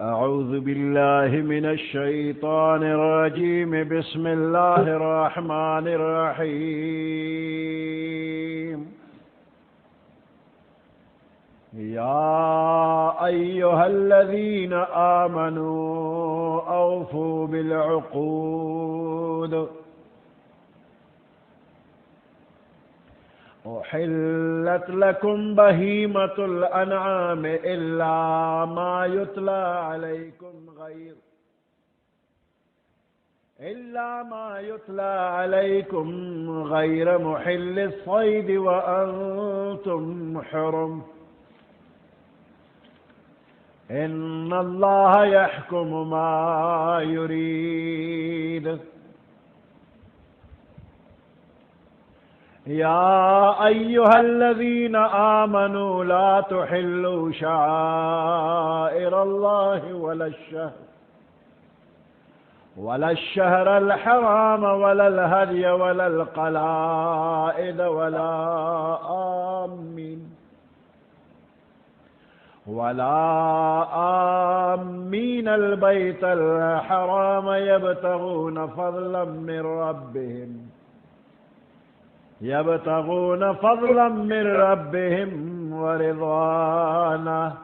أعوذ بالله من الشيطان الرجيم. بسم الله الرحمن الرحيم. يا أيها الذين آمنوا أوفوا بالعقود. أحلت لكم بهيمة الأنعام إلا ما يتلى عليكم غير محل الصيد وأنتم حرم. إن الله يحكم ما يريد. يا أيها الذين آمنوا لا تحلوا شعائر الله ولا الشهر الحرام ولا الهدي ولا القلائد ولا آمين البيت الحرام يبتغون فضلا من ربهم ورضوانه.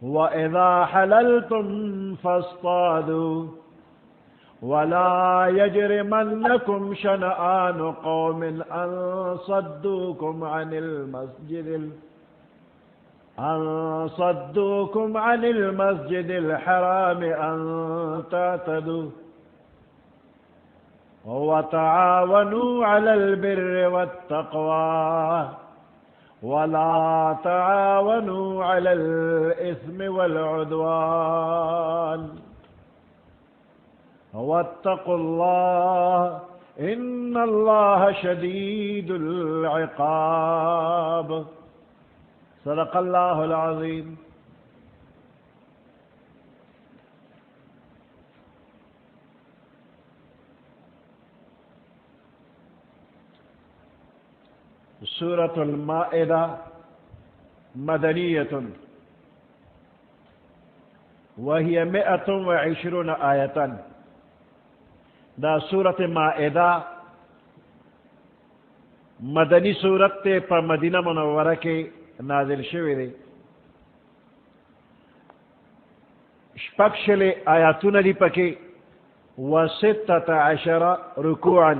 وإذا حللتم فاصطادوا ولا يجرمنكم شنآن قوم أن صدوكم عن المسجد الحرام أن تعتدوا. وتعاونوا على البر والتقوى ولا تعاونوا على الإثم والعدوان. واتقوا الله إن الله شديد العقاب. صدق الله العظيم. سورة المائدة مدنية وهي 120 آية. دا سورة مائدة مدنی سورت تے پا مدینہ منورہ کے نازل شوی دے. شپکشل آیاتون دی پکے و16 رکوعا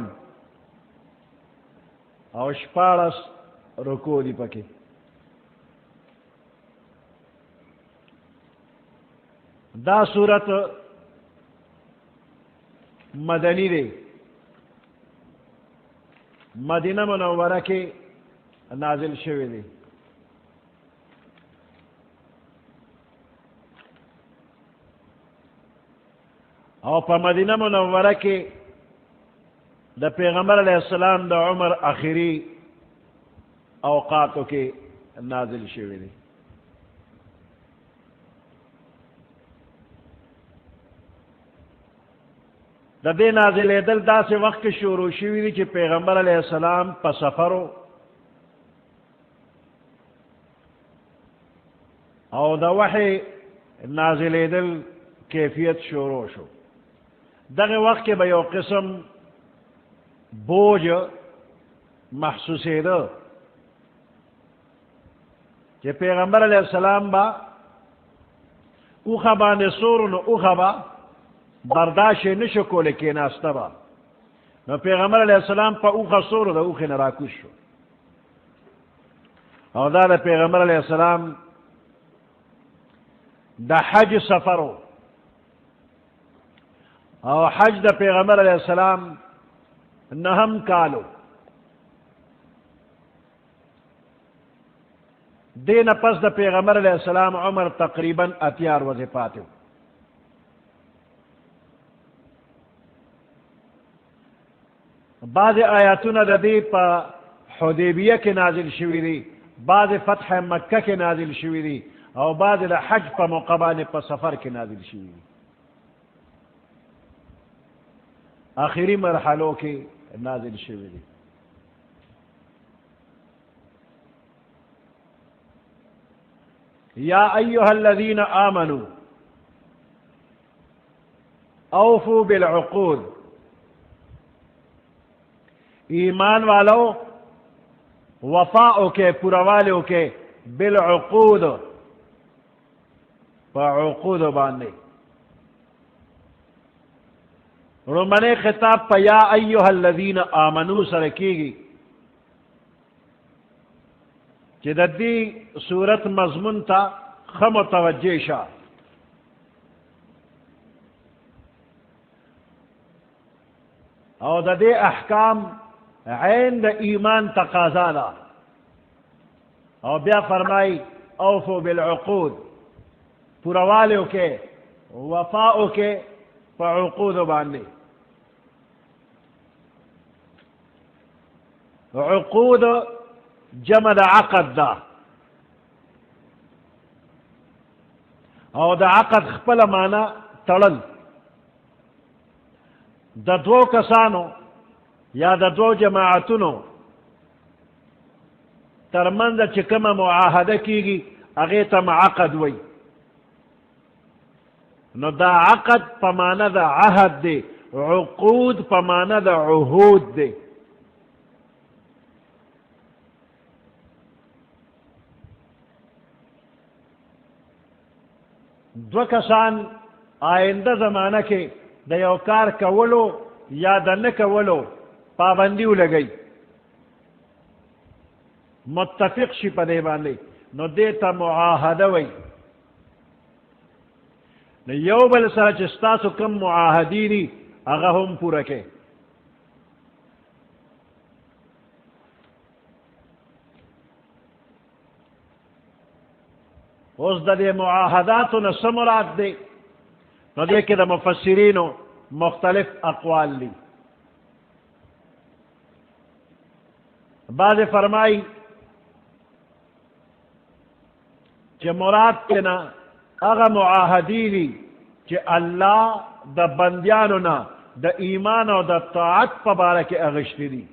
اور شپارس رکوع دی پکے. دا سورت مدنی دے مدینہ منورہ کے نازل شوی دے. اور پا مدینہ منورہ کے دا پیغمبر علیہ السلام دا عمر آخری اوقاتوں کے نازل شوی دی. دا دے نازل دل دا سے وقت شروع شوی دی کہ پیغمبر علیہ السلام پا سفرو او دا وحی نازل دل کیفیت شروع شو. دا وقت کے بیو قسم بوجھ محسوسی دا کہ پیغمبر علیہ السلام با اوخا بانے سورن اوخا با برداشت نشو کو لکی ناستا با. نو پیغمبر علیہ السلام پا اوخا سور دا اوخی نراکوش شو. او دا پیغمبر علیہ السلام دا حج سفرو او حج دا پیغمبر علیہ السلام نہم کالو. دین پس دا پیغمبر علیہ السلام عمر تقریباً 80 وزے پاتے. بعض آیاتون دا دی پا حدیبیہ کے نازل شوی دی، بعض فتح مکہ کے نازل شوی دی، او بعض دا حج پا مقبان پا سفر کے نازل شوی دی. آخری مرحلوں کے نازل شوی دی. یا ایہا الذین آمنوا اوفوا بالعقود، ایمان والو وفاؤ کے پوروالو کے بالعقود فعقود باندے. رمنے خطاب پا یا ایہا الذین آمنوا سرکیگی چی دا دی صورت مضمون تا خم توجہ شا. او دا دے احکام عین دا ایمان تقاضالا. او بیا فرمائی اوفو بالعقود، پوروالو کے وفاؤ کے فعقود باندے. عقود جمع دا عقد دا، او دا عقد خپل مانا تڑل. دا دو کسانو یا دا دو جماعتونو ترمند چکم معاہدہ کیگی اغیتم عقد وی. نو دا عقد پمانا دا عہد دے، عقود پمانا دا عہود دے. دو کسان آئندہ زمانہ کے دا یو کار کولو یا دا نکولو پابندیو لگئی، متفق شی پدے باندے، نو دیتا معاہدہ وی. نو یو بل سر چستاسو کم معاہدینی اگا ہم پورا کے. اس دا دے معاہداتو نسمرات دے، نو دے کہ دا مفسرینو مختلف اقوال لی. بعض فرمائی کہ مراد کنا اغا معاہدینی کہ اللہ دا بندیانونا دا ایمان و دا طاعت پبارک اغشتی دی،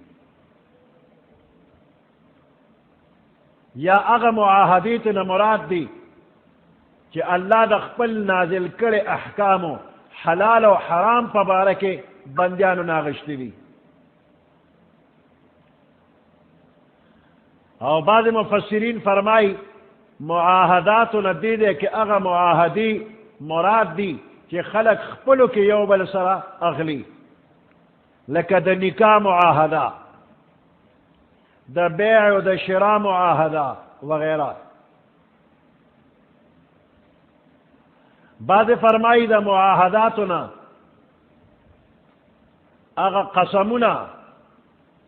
یا اغا معاہدیتنا مراد دی کہ اللہ دا خپل نازل کرے احکامو حلال و حرام پبارک بندیانونا اغشتی دی. اور بعض مفسرین فرمائی معاہدات ندی دے کہ اغا معاہدی مراد دی کہ خلق خپلو کے یو بل سرا اغلی، لکہ دا نکاح معاہدہ، دا بیع و دا شراء معاہدہ وغیرہ. بعض فرمائی دا معاہداتنا اغا قسمنا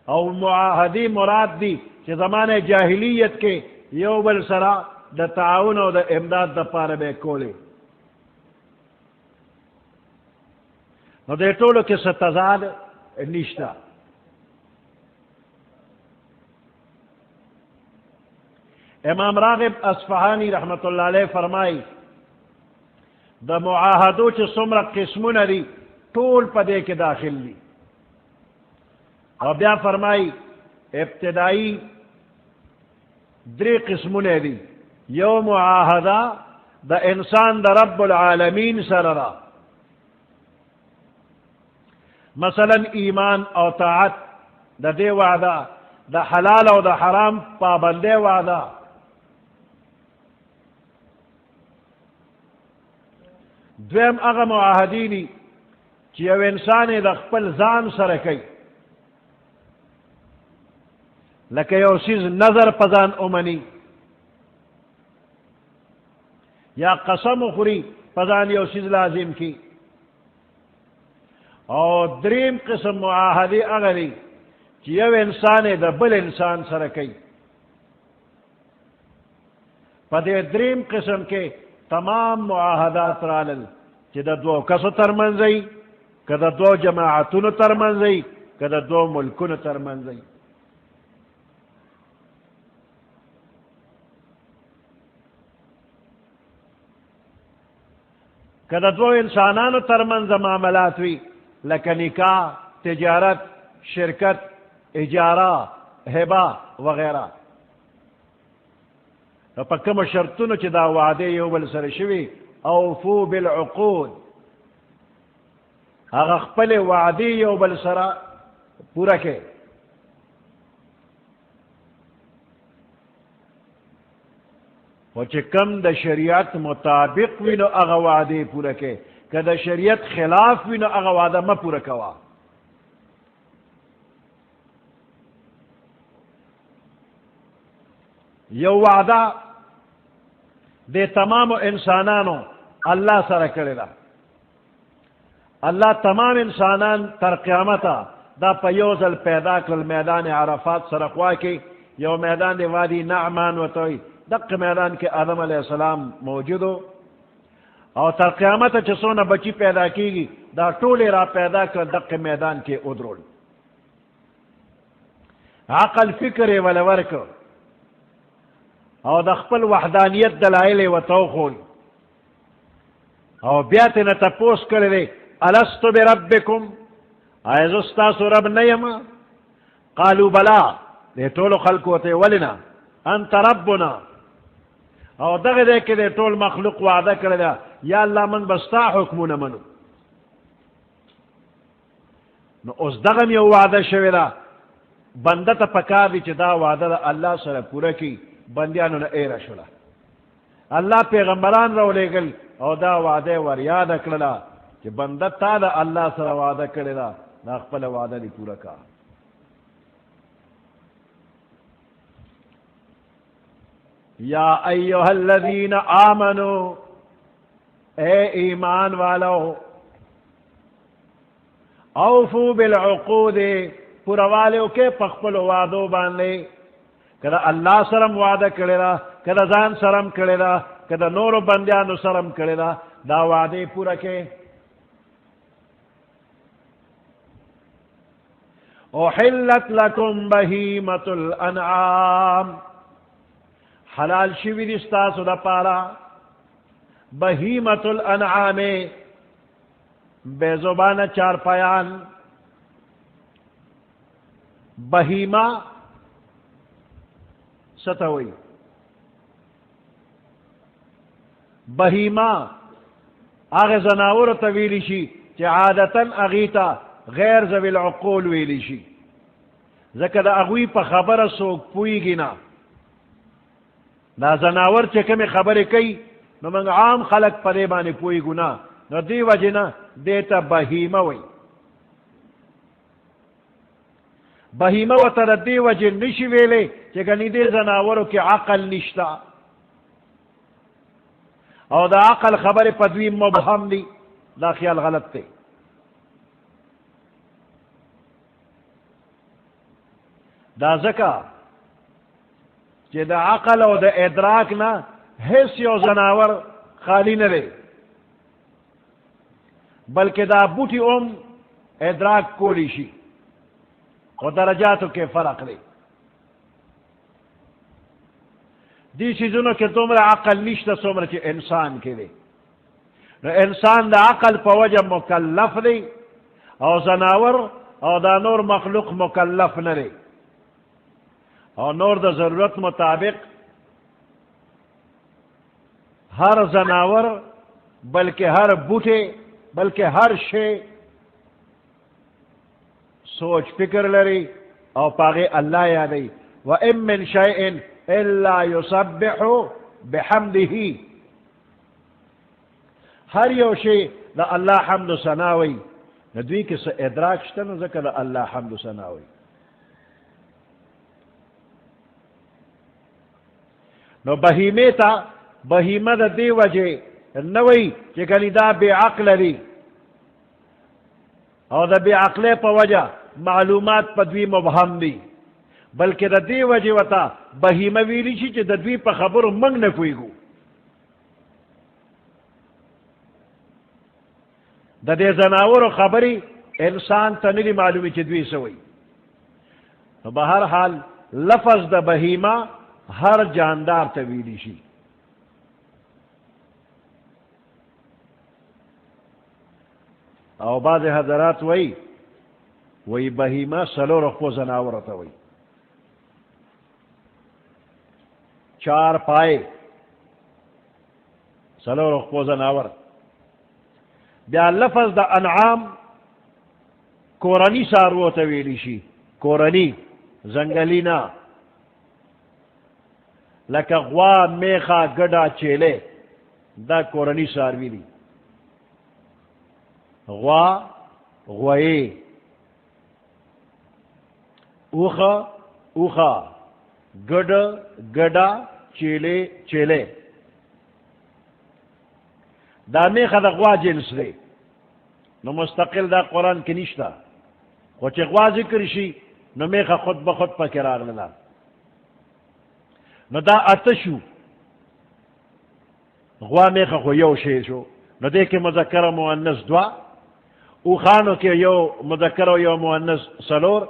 او معاہدی مراد دی کہ زمان جاہلیت کے یو بل سرا دا تعاون و دا امداد دا پار بے کولے. نو دے طولو کے ستزاد نشتا. امام راغب اصفہانی رحمت اللہ علیہ فرمائی دا معاہدو چھ سمرہ قسمون دی طول پدے کے داخل لی. اور بیا فرمائی ابتدائی دری قسمون دی. یو معاہدہ دا انسان دا رب العالمین سررا، مثلا ایمان او طاعت دا دے وعدہ، دا حلال او دا حرام پابندے وعدہ. دویم اغا معاہدینی چی یو انسان دا خپل زان سرکی، لکہ یو سیز نظر پزان امنی، یا قسم خوری پزان یو سیز لازم کی. اور دریم قسم معاہدی اغلی چی یو انسان دا بل انسان سرکی. پدے دریم قسم کے تمام معاہدات رالل چی دا دو کسو ترمنزی، کہ دا دو جماعتون ترمنزی، کہ دا دو ملکون ترمنزی. کہ دا دو انسانانو ترمنز معاملات وی، لکہ نکاح، تجارت، شرکت، اجارہ، ہبہ وغیرہ. پا کم شرطنو چی دا وعدے یو بل سر شوی اوفو بالعقود اگا خپل وعدے یو بل سر پورا کے وچی کم دا شریعت مطابق وینو اگا وعدے پورا کے کہ دا شریعت خلاف وینو اگا وعدہ ما پورا کوا یو وعدہ دے تمام انسانانو اللہ سر کرے دا اللہ تمام انسانان تر قیامتا دا پیوزل پیدا کل میدان عرفات سرقوا کی یو میدان دے وادی نعمان و توی دق میدان کے آدم علیہ السلام موجودو اور تر قیامتا چسونا بچی پیدا کی گی دا ٹولے را پیدا کر دق میدان کے ادرول عقل فکر ولورک او دخپل وحدانیت دلائل و توخول او بیاتنا تپوس کرده الستو بربکم ایز استاسو رب نیما قالو بلا ده طول خلقو تے ولنا انت ربنا او دغه دے که ده طول مخلوق وعده کرده یا اللہ من بستا حکمون منو نو اس دغم یو وعده شوی دا بندتا پکار دی چی دا وعده دا اللہ سر پورا کی بندیانو نا ایر شولا اللہ پیغمبران رو لے گل او دا وعدے ور یاد اکڑلا کہ بندہ تا دا اللہ سر وعدہ کرلا نا اقبل وعدہ دی پورا کا یا ایوہ الذین آمنو اے ایمان والو اوفو بالعقود پورا والو کے پخپل وعدو باندے کدا اللہ سرم وعدہ کرے دا کدا زان سرم کرے دا کدا نور بندیانو سرم کرے دا دا وعدے پورا کے احلت لکم بہیمت الانعام حلال شوی دستاسو دا پارا بہیمت الانعام بے زبان چار پایان بہیمہ ستوئی بہیمہ آغی زناور طویلی شی چی عادتاً اغیتا غیر ذوی العقول ویلی شی ذکر اغوی پا خبر سوک پوئی گینا دا زناور چی کمی خبر کئی نو منگ عام خلق پدے بانے پوئی گنا نو دی وجنا دیتا بہیمہ وی بہیمہ و تردی وجہ نشی ویلے کہ گنی دے زناورو کی عقل نشتا او دا عقل خبر پدوی مبہم دی دا خیال غلط تے دا زکا کہ دا عقل او دا ادراک نا حس یو زناور خالی نرے بلکہ دا بوٹی ادراک کولی شی و درجاتو کے فرق لے دی چیزونو کے تمہر عقل نشتا سمر چی انسان کے لے انسان دا عقل پا وجہ مکلف لے او زناور او دا نور مخلوق مکلف نرے او نور دا ضرورت مطابق ہر زناور بلکہ ہر بوٹے بلکہ ہر شے سوچ فکر لری او پاگے اللہ یادی وَإِن مِّن شَيْءٍ إِلَّا يُسَبِّحُ بِحَمْدِهِ ہر یو شے دا اللہ حمد و ثناوی ندوی کس ادراک شتن ذکر دا اللہ حمد و ثناوی نو بہیمے تا بہیمہ دا دی وجہ نوی کہ کنی دا بے عقل لی او دا بے عقلے پا وجہ معلومات پا دوی مبہم دی بلکہ دا دی وجہ وطا بہیمہ ویلی چی چی دا دوی پا خبر منگ نکوئی گو دا دے زناور و خبری انسان تنلی معلومی چی دوی سوئی بہر حال لفظ دا بہیمہ ہر جاندار تویلی شی او بعض حضرات وی بہیمہ سلو رخو زناورتا وی چار پائے سلور اخپو زناور بیا لفظ دا انعام کورنی سارو تویلی شی کورنی زنگلی نا لکا غوا میخا گڑا چیلے دا کورنی ساروی دی غوا غوئے اوخا اوخا گڑ گڑا چیلے چیلے دا میخا دا غوا جنس دے نو مستقل دا قرآن کی نشتا خوچے غوا ذکر شی نو میخا خود بخود پا کراغ للا نو دا اتشو غوا میخا خو یو شیشو نو دے کے مذکر و مؤنث دوا او خانو کے یو مذکر و یو مؤنث سلور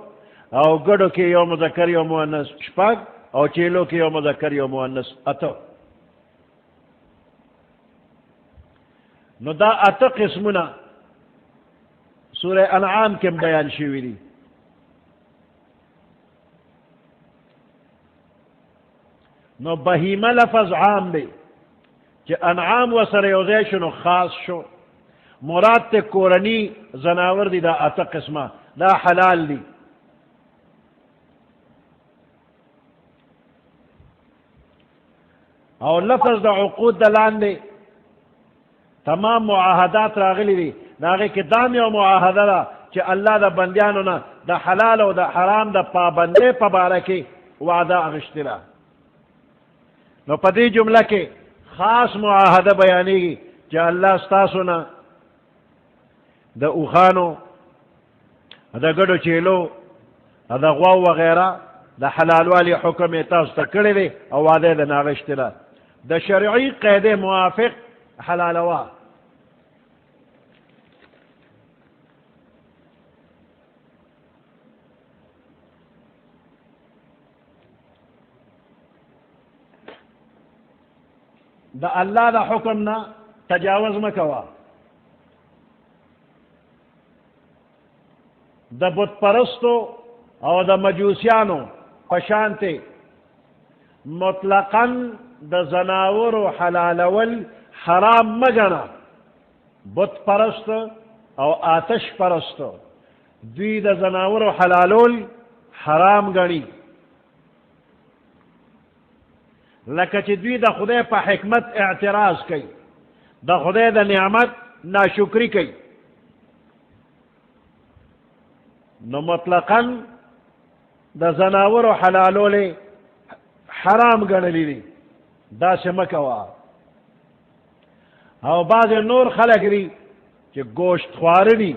او گڑو کے یو مذکر یو مؤنث شپاگ او چیلو کے یو مذکر یو مؤنث اتو نو دا اتو قسمنا سورہ انعام کے بیان شوی دی نو بہیمہ لفظ عام دے کہ انعام و سریوزے شنو خاص شو مراد تے کورنی زناور دی دا اتو قسمہ دا حلال دی اور لفظ دا عقود دلان دے تمام معاہدات راغلی دی داغے کہ دام یو معاہدہ دا کہ اللہ دا بندیانو نا دا حلال و دا حرام دا پابندے پبارکی وعدہ اغشترا نو پدی جملہ کے خاص معاہدہ بیانی گی کہ اللہ ستاسو نا دا اوخانو دا گڑو چیلو دا غواو وغیرہ دا حلال والی حکم تاس تکڑی دے او وعدہ دا ناغشترا دا شرعی قید موافق حلالوا دا اللہ دا حکم نا تجاوز مکوا دا بت پرستو او دا مجوسیانو پشانتے مطلقاً دا زناور و حلالول حرام مگنا بت پرست او آتش پرست دوی دا زناور و حلالول حرام گنی لکہ چی دوی دا خدای پا حکمت اعتراض کئی دا خدای دا نعمت ناشکری کئی نو مطلقاً دا زناور و حلالول حرام گنلی دی دا سمکوا او بعض نور خلق دی کہ گوشت خوارنی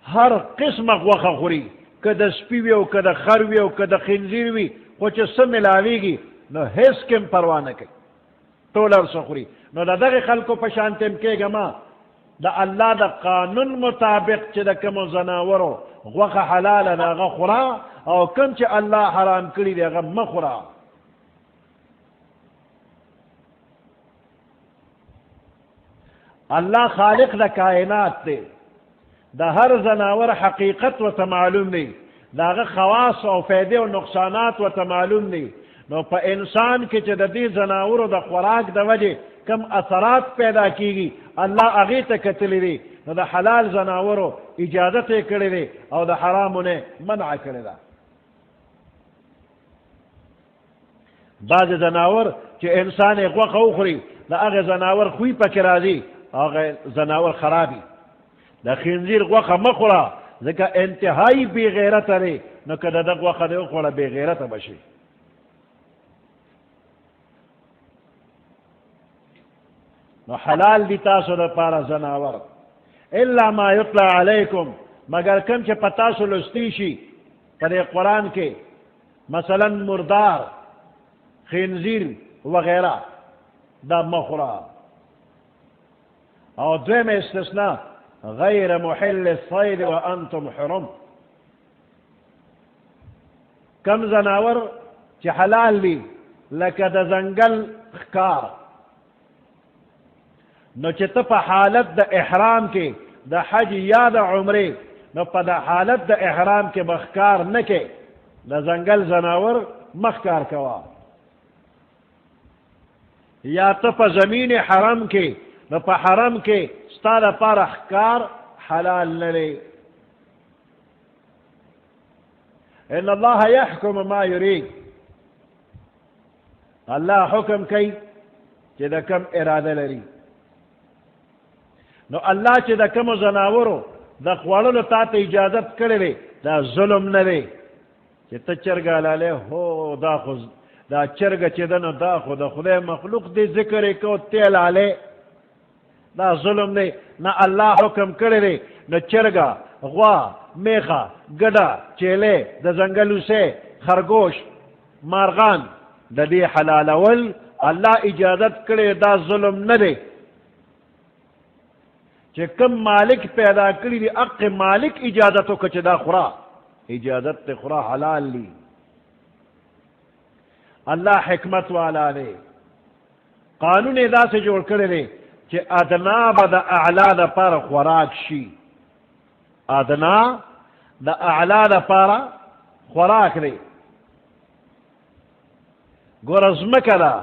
ہر قسم غوخ خوری کہ دا سپیوی او کہ دا خروی او کہ دا خنزیروی خوچ سم ملاوی گی نو حس کم پروانہ کئی تولر سخوری نو دا دغی خلقو پشانتیم کے گما دا اللہ دا قانون مطابق چی دا کم زناورو غوخ حلال دا غا خورا او کم چی اللہ حرام کری دا غا مخورا اللہ خالق دا کائنات دے دا ہر زناور حقیقت و تمعلوم دے دا غا خواص و فیدے و نقصانات و تمعلوم دے نو پا انسان کے چی دا دی زناور دا خوراک دا وجہ کم اثرات پیدا کی گی اللہ اغیت کتلی دی نو دا حلال زناورو اجازت کردی دی او دا حرامو نے منع کردی دا بعض زناور چی انسان غوخ اخری دا اغی زناور خوی پا کرازی اغی زناور خرابی دا خنزیر غوخ مخورا ذکا انتہائی بی غیرت ری نو کدا دا غوخ دا اخورا بی غیرت بشی نو حلال دی تاسو دا پارا زناور الا ما یطلع علیکم مگر کم چه پتاسو لستیشی پر قرآن کے مثلا مردار خنزیر وغیرہ دا مخورا او دویم استثناء غیر محل الصید وانتم حرم کم زناور چه حلال لی لکه دا زنگل خکار نو چه تا پا حالت دا احرام کے دا حج یا دا عمرے نو پا دا حالت دا احرام کے مخکار نکے دا زنگل زناور مخکار کوا یا تو پا زمین حرم کے نو پا حرم کے ستاد پار اخکار حلال نرے. ان اللہ یحکم ما یرید، اللہ حکم کئی چی دا کم ارادہ لری. نو اللہ چی دا کم زناورو دا خوالو تا تا اجازت کرے دا ظلم نرے چی تا چرگا لالے ہو دا خود دا چرگا چی دا دا خود دا خود مخلوق دی ذکر کو تیل آلے دا ظلم دے. نہ اللہ حکم کرے نہ چرگا غوا میخا گڑا چیلے دا زنگلو سے خرگوش مارغان دا دی حلال اول اللہ اجازت کرے دا ظلم نہ دے. چی کم مالک پیدا کری دی اق مالک اجازتو کچھ دا خورا اجازت تے خورا حلال لی. اللہ حکمت والا لے قانون ادا سے جوڑ کرے لے چی ادنا با دا اعلا دا پارا خوراک شی، ادنا دا اعلا دا پارا خوراک لے. گورزمک دا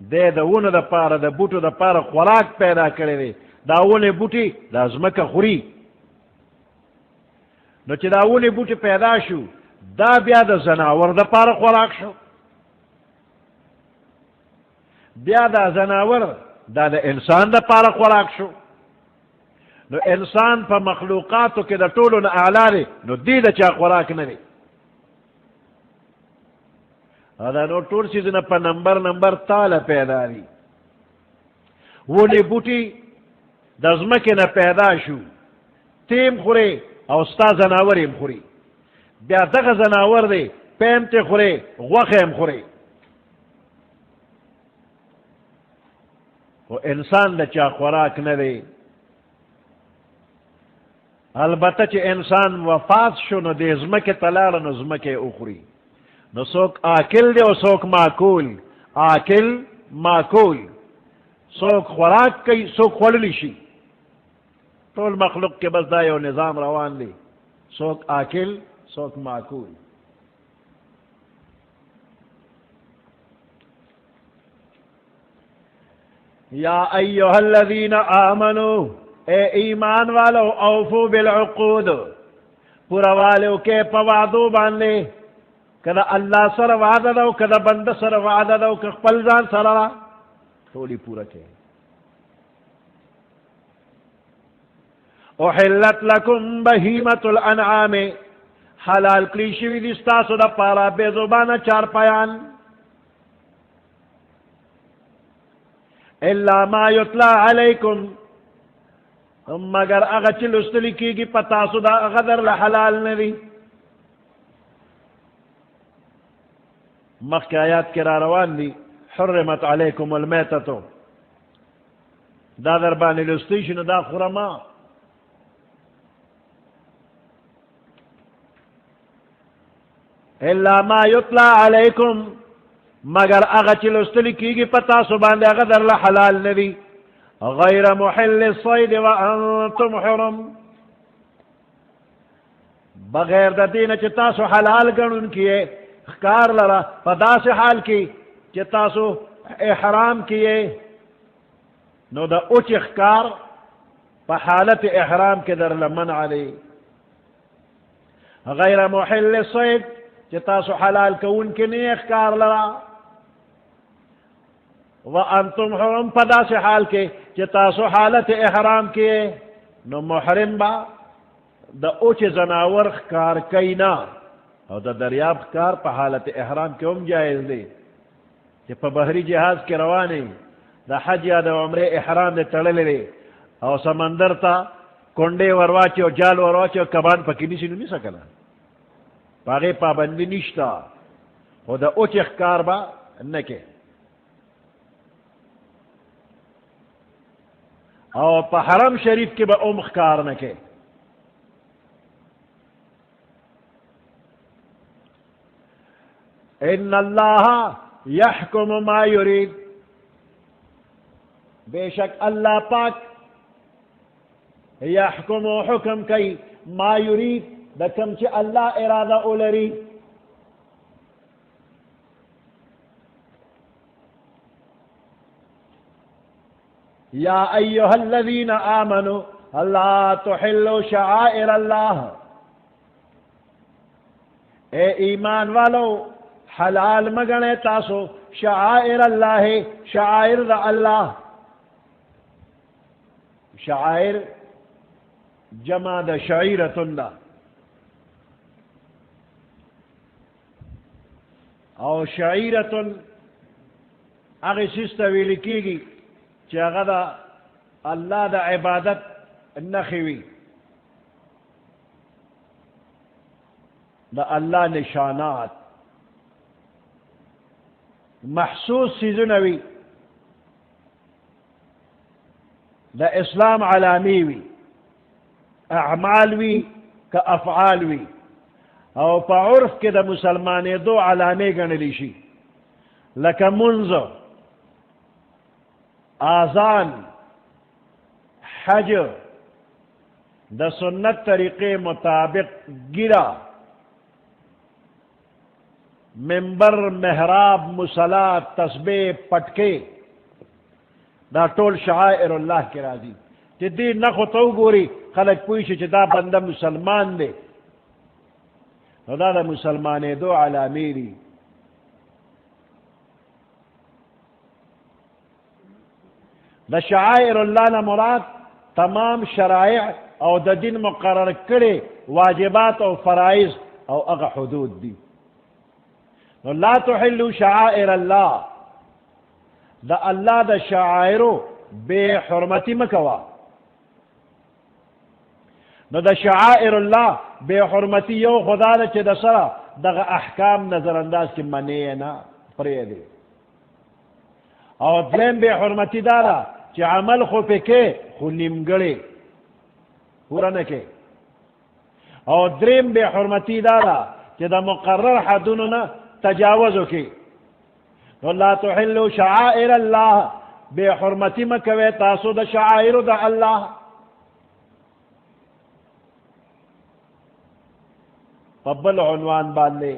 دے دا ون دا پارا دا بوٹو دا پارا خوراک پیدا کرے لے. دا ون بوٹی دا زمک خوری، نو چی دا ون بوٹی پیدا شو دا بیا دا زناور دا پارا خوراک شو، بیا دا زناور دا دا انسان دا پارا خوراک شو. نو انسان پا مخلوقاتو کے دا طولو نا اعلا لے نو دی دا چا خوراک نلے. دا نو طول چیزنا پا نمبر تالا پیدا لی. وونی بوٹی دا زمکی نا پیدا شو تیم خورے او ستا زناوریم خوری، بیا دغا زناور دے پیم تے خورے غوخیم خورے. و انسان دا چا خوراک نلے. البتہ چی انسان وفات شو نو دے زمکی تلال نو زمکی اخری. نو سوک آکل دے و سوک ماکول، آکل ماکول، سوک خوراک کئی سوک خوللی شی. طول مخلوق کے بس دائیو نظام روان دی، سوک آکل سوک ماکول. یا ایوہ الذین آمنو، اے ایمان والو اوفو بالعقود، پورا والو کے پوادو باندے، کدا اللہ سر وعدہ دو کدا بند سر وعدہ دو کہ خپلزان سر تولی پورا کے. احلت لکم بہیمت الانعام، حلال کلیشوی دستاسو دا پارا بے زبانا چار پیان، الا ما یتلا علیکم، مگر اغا چل استلی کی گی پتاسو دا اغدر لحلال ندی. مخ کی آیات کرا روان دی حرمت علیکم المیتتو، دا در بانی لستیشن دا خورما. الا ما یتلا علیکم، مگر اغا چل استلی کی گی پتاسو باندے اغدر لحلال ندی. غیر محل الصید وانتم حرم، بغیر دا دین چتاسو حلال گنن کیے خکار لرا پدا سے حال کی چتاسو احرام کیے نو دا اوچ اخکار پا حالت احرام کے در لمن علی. غیر محل الصید چتاسو حلال کون کی نہیں اخکار لرا، وانتم حرم پدا سے حال کے چتاسو حالت احرام کیے نو محرم با دا اوچ زناور خکار کئینا، او دا دریاب خکار پا حالت احرام کے ام جائز دے. کہ پا بحری جہاز کے روانے دا حج یا دا عمر احرام دے تڑلے لے او سمندر تا کنڈے ورواچے او جال ورواچے او کبان پا کنی سنو نہیں سکنا، پاگے پابندی نشتا، او دا اوچ اخکار با نکے. او پا حرم شریف کے با ام اخکار نکے. ان اللہ یحکم ما یرید، بے شک اللہ پاک یحکم و حکم کئی ما یرید دا کم چی اللہ ارادہ اولری. یا ایہا الذین آمنوا لا تحلوا شعائر اللہ، اے ایمان والو حلال مگنے تاسو شعائر اللہ، شعائر دا اللہ. شعائر جمع دا شعیرتن دا، او شعیرتن اغی سستا ویلی کی گی چی اغا دا اللہ دا عبادت نخوی، دا اللہ نشانات محسوس سیزنوی، دا اسلام علامی وی، اعمال وی کا افعال وی، او پا عرف کے دا مسلمانے دو علامی گنلی شی، لکا منز، آذان، حج، دا سنت طریقے مطابق گرا، منبر، محراب، مصلاة، تسبیح، پٹکے، دا طول شعائر اللہ کی راضی. چی دی نخو تو گوری خلق پویشی چی دا بندہ مسلمان دے، دا مسلمانے دو علامیری. دا شعائر اللہ نا مراد تمام شرائع او دا دین مقرر کرے واجبات او فرائض او اغا حدود دی. لا تحلوا شعائر اللہ، دا اللہ دا شعائرو بے حرمتی مکوا. نو دا شعائر اللہ بے حرمتی یو خدا دا چی دا سرا دا احکام نظر انداز کی منی نا پرے دے. اور دلیم بے حرمتی دارا چی عمل خو پہ کے خو نمگڑے پورا نکے. اور دریم بے حرمتی دارا چی دا مقرر حدوننا تجاوزو کی. لا تحلوا شعائر اللہ، بے حرمتی مکوے تاسو دا شعائر دا اللہ. قبل عنوان باندے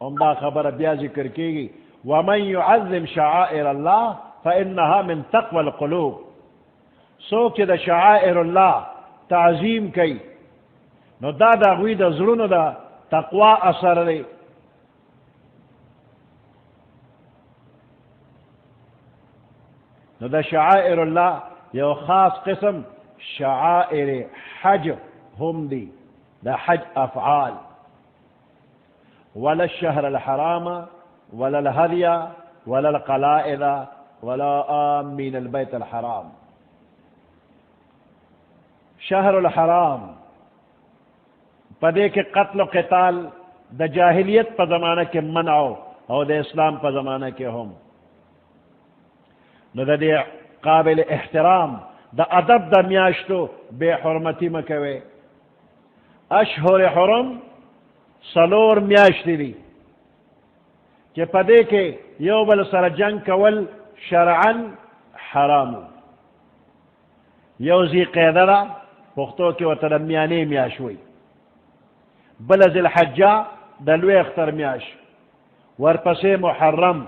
عمدہ خبر بیا ذکر کی گی، ومن يعظم شعائر اللہ فإنها من تقوى القلوب. سو کہ دا شعائر اللہ تعظیم کی نو دا دا غوی دا ظلون دا تقوی اثر دے. نو دا شعائر اللہ یو خاص قسم شعائر حج ہم دی، دا حج افعال. ولا الشهر الحرام ولا الهدي ولا القلائد ولا آمین البیت الحرام. شہر الحرام پدے کے قتل و قتال دا جاہلیت پا زمانہ کے منعو اور دا اسلام پا زمانہ کے ہم. نو دا دے قابل احترام دا ادب دا میاشتو بے حرمتی مکوے. اشہر حرم سلور میاشتی دی کہ پدے کے یو بل سر جنگ کول شرعن حرام. یو ذی قیدرہ پختو کے وطلمیانے میاش ہوئی، بل ذی الحجہ دلوے اختر میاش، ورپسے محرم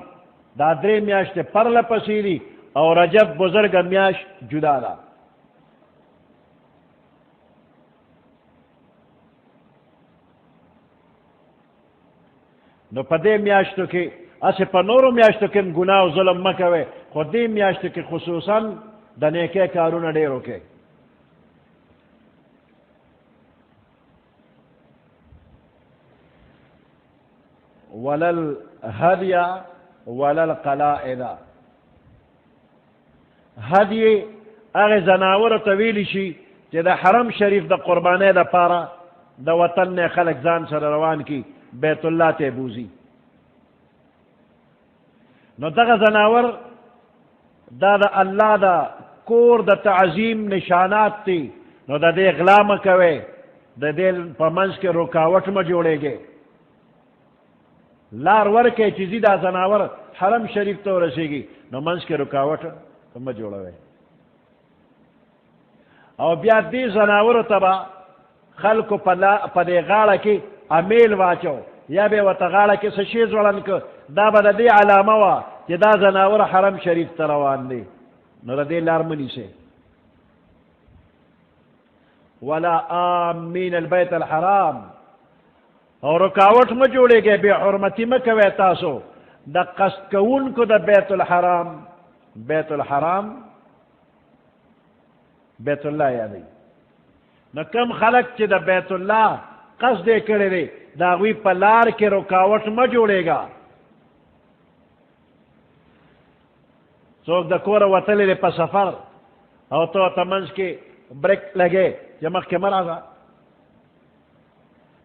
دا درے میاش تے پر لپسیری، اور رجب بزرگ میاش جدا دا. نو پدے میاشتو کے اسے پا نورو میاشتو کے گناہ و ظلم مکوے، خود دے میاشتو کے خصوصاً دنیکے کارونا ڈیرو کے. ولل ہدیا ولل قلائد. ہدی اغی زناور طویلی شی چی دا حرم شریف دا قربانے دا پارا دا وطن نے خلق زان سر روان کی بیت اللہ تے بوزی. نو دا زناور دا دا اللہ دا کور دا تعظیم نشانات تی. نو دا دے غلام کوئے، دا دے پا منز کے رکاوٹ میں جوڑے گے. لار ور کے چیزی دا زناور حرم شریف تو رسے گی، نو منز کے رکاوٹ میں جوڑے. او بیا دی زناور تبا خلق پا دے غاڑا کی امیل واچو، یا بے وطا غاڑا کی سشیز ولن کو دا با دا دی علامہ وا کہ دا زناور حرم شریف تروان دی. نو ردی لارمنی سے ولا آمین البیت الحرام، اور رکاوٹ میں جوڑے گئے بے حرمتی میں کوے تاسو دا قصد کون کو دا بیت الحرام. بیت الحرام بیت اللہ یعنی نہ کم خلق چی دا بیت اللہ قصد کرے دے دا غوی پلار کے رکاوٹ میں جوڑے گا. سوک دا کور وطلی دے پا سفر او تو تمنز کے بریک لگے جمک کے مرازا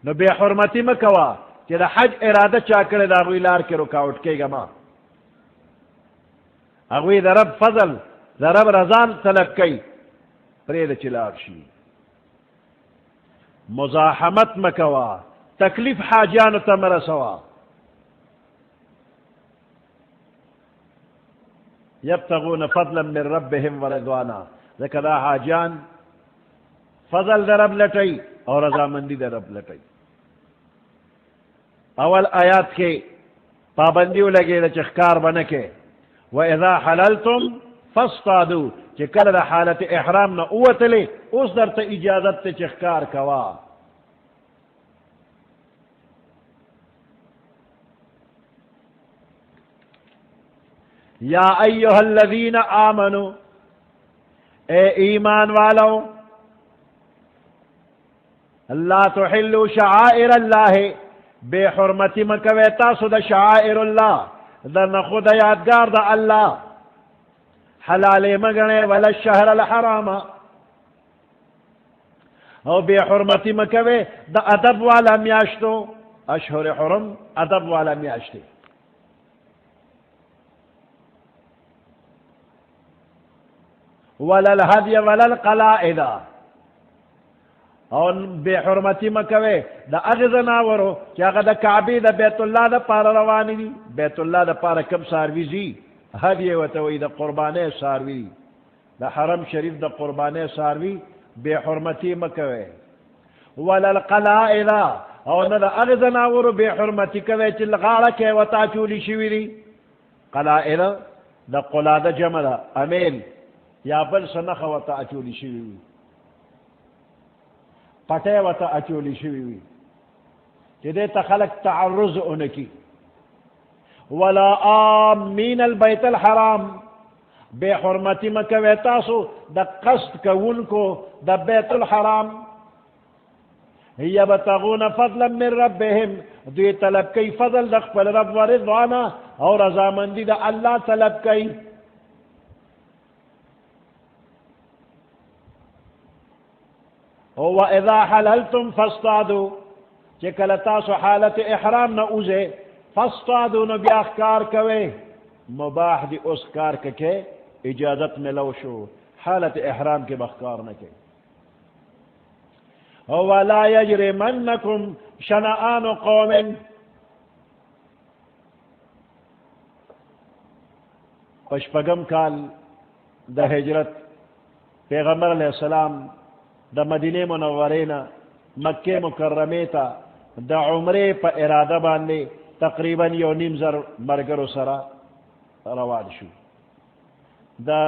نو بے حرمتی میں کوا کہ دا حج ارادہ چاکرے دا غوی لار کے رکاوٹ کے گا ما اغوی دا رب فضل دا رب رضان طلب کئی پرید چلار شی. مزاحمت مکوا تکلیف حاجان تمر سوا یبتغون فضلا من ربهم ورضوانا ذکر دا حاجان فضل دا رب لٹئی اور رضامندی دا رب لٹئی. اول آیات کے پابندیو لگے دا چخکار بنکے وَإِذَا حَلَلْتُمْ فَاصْطَادُوا چی کل دا حالت احرام نا اوتلے اس در تا اجازت تا چخکار کوا. یا ایوہ الذین آمنوا اے ایمان والو لا تحلوا شعائر اللہ بے حرمتی مکوے تاسو دا شعائر اللہ دا نخود یادگار دا اللہ حلال مگنے ولا الشہر الحرام او بے حرمتی مکوے دا ادب والا میاشتو اشہر حرم ادب والا میاشتی. ولا الہدی ولا القلائد اور بے حرمتی مکوے دا اغزناورو کہ اگر دا کعبی دا بیت اللہ دا پارا روانی دی بیت اللہ دا پارا کم ساروی زی ہدی وتوی دا قربانے ساروی دا حرم شریف دا قربانے ساروی بے حرمتی مکوے. ولا القلائد اور نا دا اغزناورو بے حرمتی کوے چل غاڑا کے وطا چولی شوی دی. قلائد دا قلاد جمع دا امیل یا بل سنخ وطا اچولی شوی وی پٹے وطا اچولی شوی وی کہ دیتا خلق تعرض انکی. ولا آمین البیت الحرام بے حرمتی مکوے تاسو دا قصد کون کو دا بیت الحرام یبتغون فضلا من ربهم دوی طلب کئی فضل دا خپل رب و رضوانا اور رضامندی دا اللہ طلب کئی. وَإِذَا حَلَلْتُمْ فَاصْطَادُوا چکل تاسو حالت احرام نہ اوزے فاصطادوا نو بیاخ کار کوئے مباح دی اس کار کے اجازت میں لو شو حالت احرام کے بخکار نہ کے. وَلَا يَجْرِمَنَّكُمْ شَنَآنُ قَوْمٍ پشپگم کال دا ہجرت پیغمبر علیہ السلام دا مدینہ منورینا مکہ مکرمی تا دا عمرے پا ارادہ باندے تقریباً یو نیم زر مرگر سرا روان شو. دا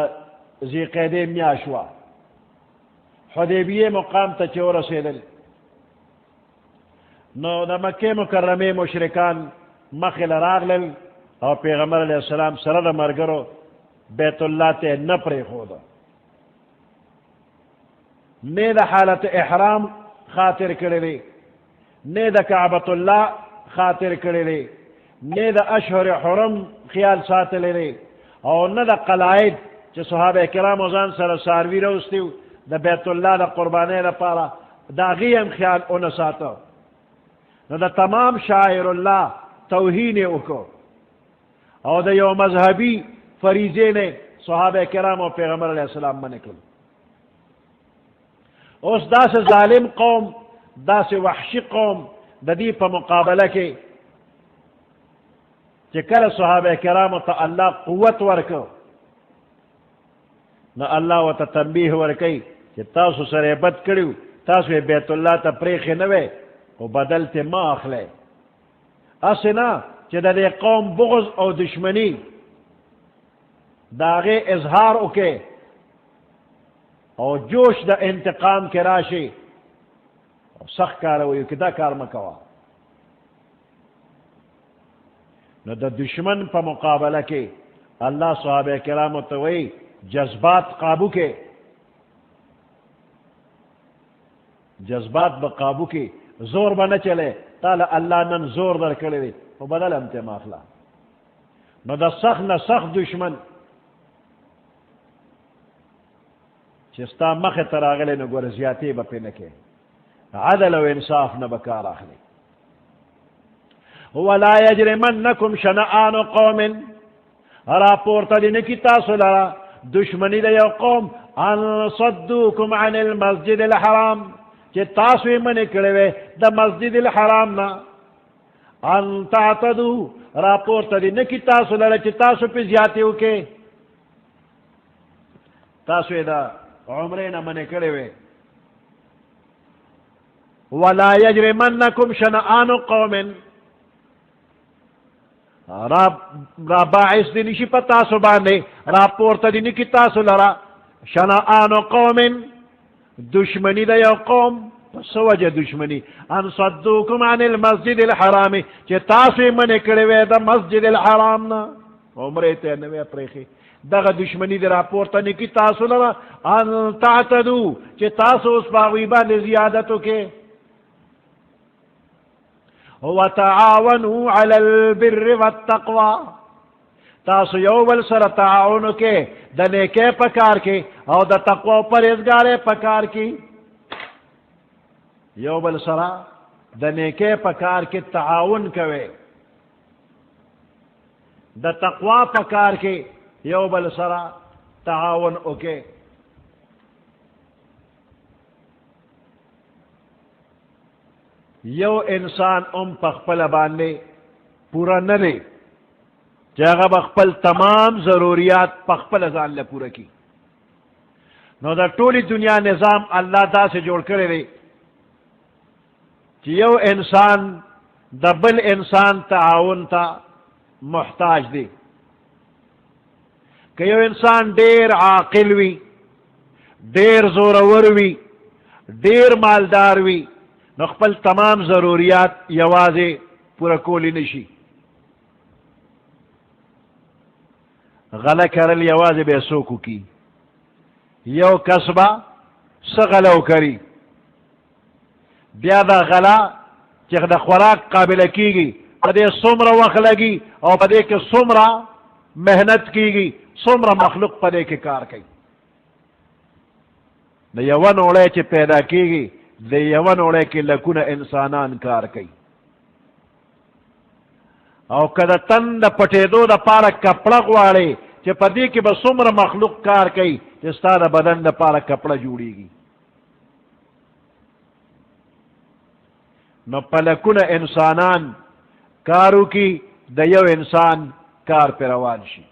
ذی قیدے میاشوا حدیبیہ مقام تا چور سیدل نو دا مکہ مکرمی مشرکان مخل راغلل اور پیغمبر علیہ السلام سر دا مرگرو بیت اللہ تے نپرے خودا نے دا حالت احرام خاطر کرے نے دا کعبۃ اللہ خاطر کرے نے دا اشہر حرم خیال ساتھ لے اور نہ دا قلائد چا صحابہ کرام وزان سر ساروی روستیو دا بیت اللہ دا قربانے دا پارا دا غیم خیال اونا ساتھو نہ دا تمام شاعر اللہ توہین اکو اور دا یو مذہبی فریضے نے صحابہ کرام اور پیغمبر علیہ السلام منکل. اس دا سے ظالم قوم دا سے وحشی قوم دا دی پا مقابلہ کے چکر صحابہ کرام تا اللہ قوت ورکو نہ اللہ و تا تنبیح ورکی کہ تاسو سر بد کریو تاسو بیت اللہ تا پریخ نوے و بدلتے ما اخلے اسنا چی دا دی قوم بغض او دشمنی داغے اظہار اکے او جوش دا انتقام کے راشی سخت کار ہوئی کہ دا کار مکوا نو دا دشمن پا مقابلہ کے اللہ صحابہ کرام توئی جذبات قابو کے جذبات بقابو کے زور بنا چلے تالا اللہ نن زور در کرے وہ بدل امتے ماخلا نو دا سخت نہ سخت دشمن چستا مخ تراغلے نو گور زیادی با پینکے عدل و انصاف نہ بکار آخری ولا یجرمنکم شنآن قوم راپورتا دی کی تاسو لرا دشمنی دا یو قوم ان صدوکم عن المسجد الحرام چی تاسوی منی کروے دا مسجد الحرام نا ان تعتدو راپورتا دی کی تاسو لرا چی تاسو پی زیادیو کے تاسوی دا عمرین منی کروے ولا یجرمنکم شنآن قوم را باعث دی نشی پا تاسو باندے راپورتا دی نکی تاسو لرا شنآن قوم دشمنی دا یو قوم سوجہ دشمنی ان صدوکم عن المسجد الحرامی چی تاسو منی کروے دا مسجد الحرام نا عمرے تینوے پریخی دا دشمنی دا راپورتا نکی تاسو لرا ان تعتدو چی تاسو اس باغوی باندے زیادتو کے وتعاونوا على البر والتقوى تاسو یوبل سر تعاون کے دنے کے پکار کی او دا تقوی پرہیزگارے پکار کی یوبل سر دنے کے پکار کی تعاون کوے دا تقوی پکار کی یوبل سر تعاون اوکے یو انسان پخپل باندے پورا نہ لے جگہ بخپل تمام ضروریات پخپل ازان لے پورا کی نو دا ٹولی دنیا نظام اللہ دا سے جوڑ کرے رہے کہ یو انسان دا بل انسان تعاون تا محتاج دے کہ یو انسان دیر عاقل وی دیر زورور وی دیر مالدار وی نخپل تمام ضروریات یوازے پورا کولی نشی غلہ کرل یوازے بے سوکو کی یو کسبہ سغلو کری بیا دا غلہ چیخ دا خوراک قابل کی گی پدے سمر وقت لگی اور پدے کے سمر محنت کی گی سمر مخلوق پدے کے کار کی دا یون اوڑے چی پیدا کی گی دے یون اوڑے کے لکون انسانان کار کئی او کدا تن دا پٹے دو دا پارا کپڑا گوارے چی پدی کی با سمر مخلوق کار کئی جستا دا بدن دا پارا کپڑا جوڑی گی نو پلکون انسانان کارو کی دا یو انسان کار پر روان شی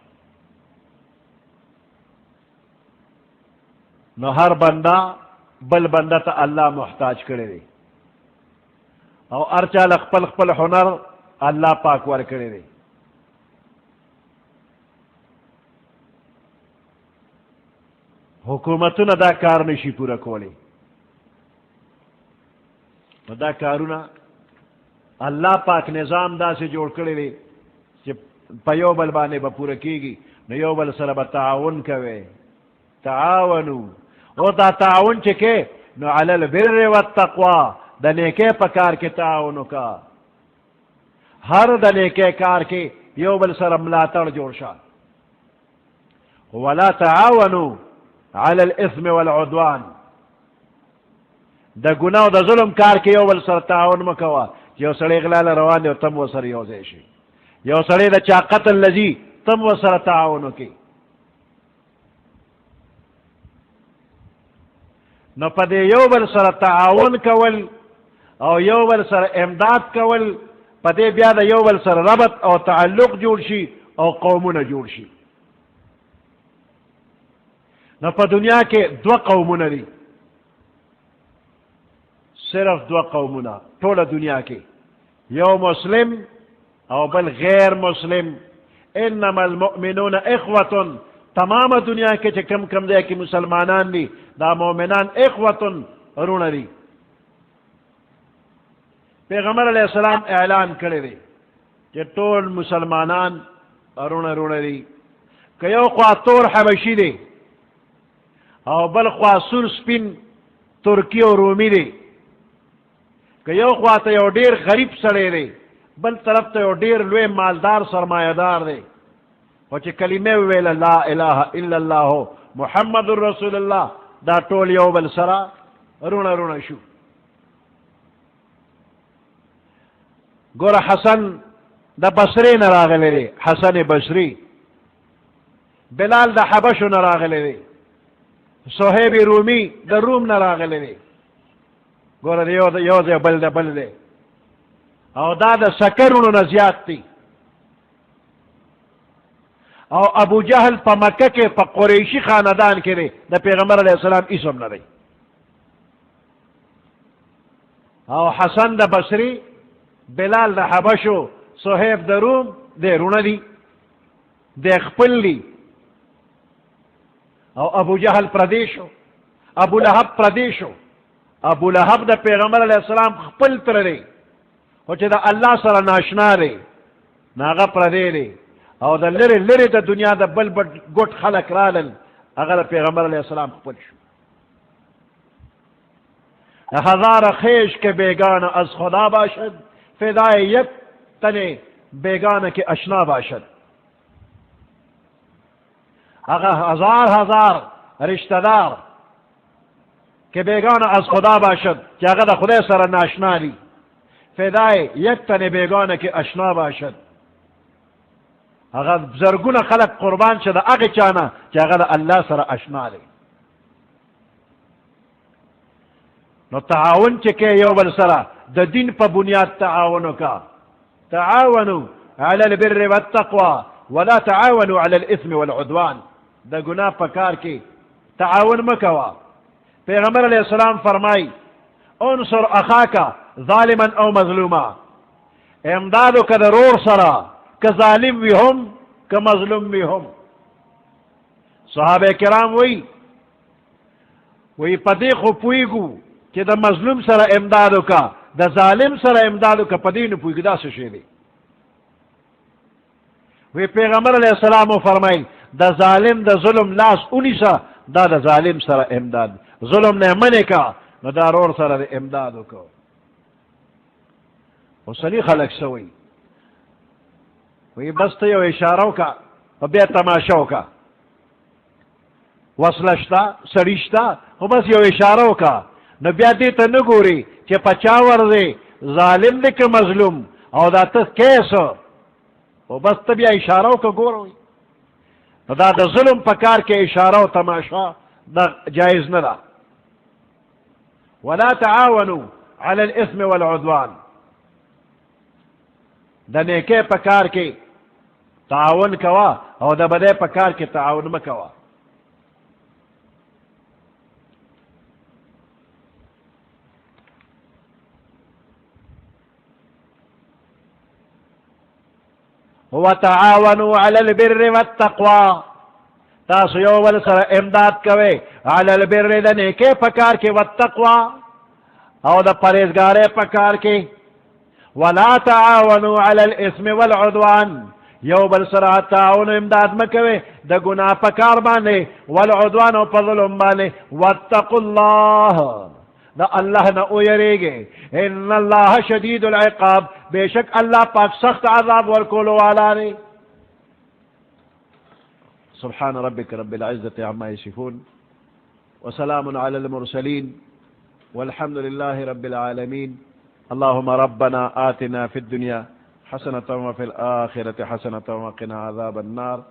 نو ہر بندہ بل بندہ تا اللہ محتاج کرے دے او ارچا لخپل خپل ہنر اللہ پاک ور کرے دے حکومتون دا کار نشی پورا کولے دا کارونا اللہ پاک نظام دا سے جوڑ کرے دے پیو بل بانے با پورا کی گی نیو بل سر با تعاون کوے تعاونو او دا تعاون چکے نو علی البر والتقوی دا نیکے پکار کے تعاونو کا ہر دا نیکے کار کے یو بل سر ملاتر جوڑ شا ولا تعاونو علی الاثم والعدوان دا گناہ دا ظلم کار کے یو بل سر تعاون مکوا یو سڑی غلال روان دے تم و سر یو زیشی یو سڑی دا چا قتل لذی تم و سر تعاونو کی نو پدے یو بل سر تعاون کول او یو بل سر امداد کول پدے بیا دا یو بل سر ربط او تعلق جوڑ شی او قومون جوڑ شی نو پا دنیا کے دو قومون دی صرف دو قومون طول دنیا کے یو مسلم او بل غیر مسلم انما المؤمنون اخوة تمام دنیا کے چکم کم دے کی مسلمانان دی دا مومنان اخوتن رون دی. پیغمبر علیہ السلام اعلان کرے دی کہ طول مسلمانان رون دی. کہ یو خواہ تور حبشی دی او بل خواہ سور سپین ترکی و رومی دی. کہ یو خواہ تا یو دیر غریب سڑے دی بل طرف تا یو دیر لوے مالدار سرمایہ دار دی. وچے کلمے ویل لا الہ الا اللہ محمد الرسول اللہ دا طول یو بل سرا رون شو. گور حسن دا بصری نراغلے دی، حسن بصری. بلال دا حبشو نراغلے دی، صہیب رومی دا روم نراغلے دی. گور دا یو دا بل دا بل دی او دا سکرونو نزیاد تی. او ابو جہل پا مکہ کے پا قریشی خاندان کے دی دا پیغمبر علیہ السلام اسم ندی. او حسن دا بصری، بلال دا حبشو، صہیب دا روم دے رون دی دے خپل لی. او ابو جہل پردیشو، ابو لہب پردیشو. ابو لہب دا پیغمبر علیہ السلام خپل تر دی وچے دا اللہ سر ناشنا دی ناغا پردی دی. او دا لری دا دنیا دا بل گوٹ خلق رالن اگر پیغمبر علیہ السلام خپل شو. ہزار خیش کے بیگان از خدا باشد، فدائے یک تنے بیگان کے اشنا باشد. اگر ہزار رشتہ دار کہ بیگان از خدا باشد کہ اگر دا خدا سر ناشنا دی، فدائے یک تنے بیگان کے اشنا باشد. اگر زرگون خلق قربان شد اگے چانا کہ اگر اللہ سر اشنا دی. نو تعاون چکے یو بل سرا دا دین پا بنیاد تعاونو کا. تعاونو علی البر والتقوى ولا تعاونو علی الاثم والعدوان. دا گناہ پکار کی تعاون مکوا. پیغمبر علیہ السلام فرمائی انصر اخاکا ظالما او مظلوما. امدادو کا ضرور سرا کہ ظالم بھی ہم کہ مظلوم بھی ہم. صحابہ کرام وہی پدی خو پوئیگو کہ دا مظلوم سر امدادو کا دا ظالم سر امدادو کا پدی نو پوئیگو دا سشیدی. وی پیغمبر علیہ السلام فرمائی دا ظالم دا ظلم لاس انیسا دا ظالم سر امداد. ظلم نے منے کا نو دا رور سر امدادو کو. وہ سنی خلق سوئی وی بس تو اشاروں کا بے تماشاؤں کا وصلشتا سڑیشتا وہ بس یو اشاروں کا نو بیا دیتا نگوری کہ پچاور دے ظالم دے کہ مظلوم او دا تا کیسو وہ بس تو بیا اشاروں کا گوروی. دا ظلم پکار کے اشاروں تماشا دا جائز ندا. ولا تعاونوا على الاثم والعدوان. دا نیکے پکار کے تعاون کوا او دا بدے پکار کے تعاون مکوا. وتعاونوا على البر والتقوى. تاسو یو بل سر امداد کوئے علی البر دا نیکے پکار کے والتقوى او دا پریزگارے پکار کے. ولا تعاونوا على الاثم والعدوان. یو بل سر تعاون امداد مکوئے دا گناہ پکار بانے والعدوان او پظلم بانے. واتقوا اللہ. دا اللہ نہ اویرے گے. ان اللہ شدید العقاب. بے شک اللہ پاک سخت عذاب ورکولو والا نے. سبحان ربک رب العزت عما یصفون وسلام علی المرسلین والحمد للہ رب العالمین. اللهم ربنا آتنا في الدنيا حسنة وفي الآخرة حسنة وقنا عذاب النار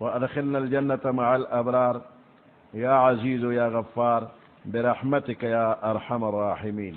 وأدخلنا الجنة مع الأبرار. يا عزيز يا غفار برحمتك يا أرحم الراحمين.